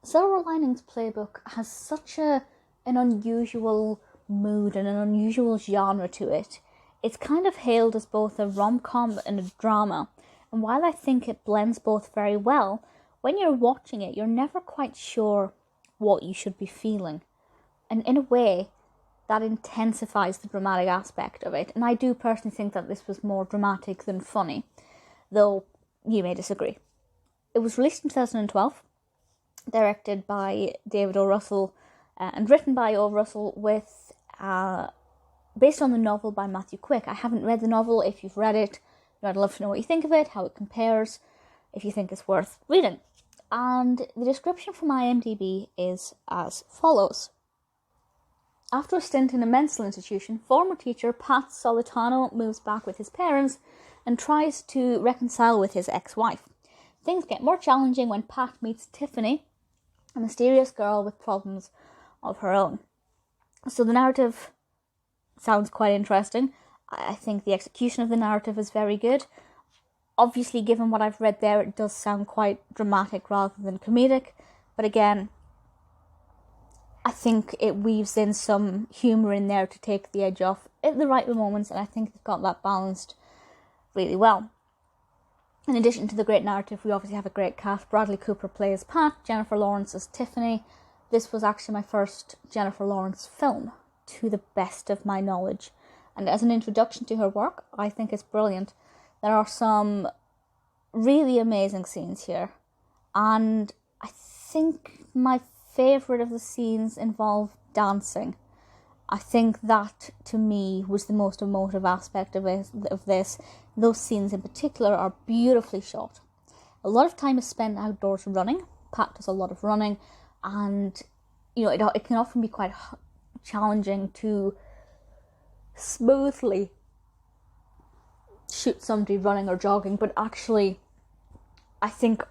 Silver Linings Playbook has such an unusual mood and an unusual genre to it. It's kind of hailed as both a rom-com and a drama, and while I think it blends both very well, when you're watching it, you're never quite sure what you should be feeling. And in a way, that intensifies the dramatic aspect of it. And I do personally think that this was more dramatic than funny, though you may disagree. It was released in 2012, directed by David O. Russell, and written by O. Russell with based on the novel by Matthew Quick. I haven't read the novel. If you've read it, I'd love to know what you think of it, how it compares, if you think it's worth reading. And the description from IMDb is as follows. After a stint in a mental institution, former teacher Pat Solitano moves back with his parents and tries to reconcile with his ex-wife. Things get more challenging when Pat meets Tiffany, a mysterious girl with problems of her own. So the narrative sounds quite interesting. I think the execution of the narrative is very good. Obviously, given what I've read there, it does sound quite dramatic rather than comedic. But again, I think it weaves in some humour in there to take the edge off at the right moments, and I think they've got that balanced really well. In addition to the great narrative, we obviously have a great cast. Bradley Cooper plays Pat, Jennifer Lawrence as Tiffany. This was actually my first Jennifer Lawrence film, to the best of my knowledge. And as an introduction to her work, I think it's brilliant. There are some really amazing scenes here. And I think my favourite of the scenes involve dancing. I think that, to me, was the most emotive aspect of this. Those scenes in particular are beautifully shot. A lot of time is spent outdoors running. Pat does a lot of running, and it can often be quite challenging to smoothly shoot somebody running or jogging, but actually I think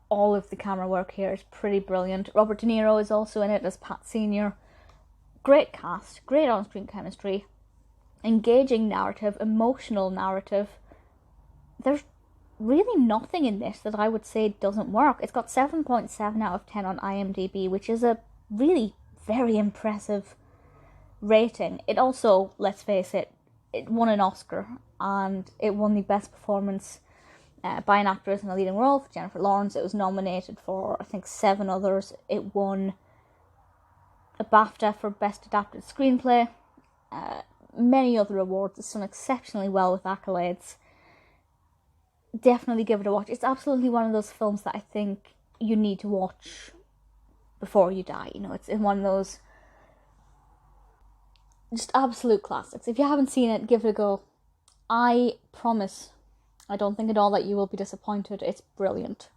all of the camera work here is pretty brilliant. Robert De Niro is also in it as Pat Sr. Great cast, great on-screen chemistry, engaging narrative, emotional narrative. There's really nothing in this that I would say doesn't work. It's got 7.7 out of 10 on IMDb, which is a really very impressive rating. It also, let's face it won an Oscar, and it won the best performance by an actress in a leading role for Jennifer Lawrence. It was nominated for, I think, 7 others. It won a BAFTA for Best Adapted Screenplay, many other awards. It's done exceptionally well with accolades. Definitely give it a watch. It's absolutely one of those films that I think you need to watch before you die. It's in one of those just absolute classics. If you haven't seen it, give it a go. I promise, I don't think at all that you will be disappointed. It's brilliant.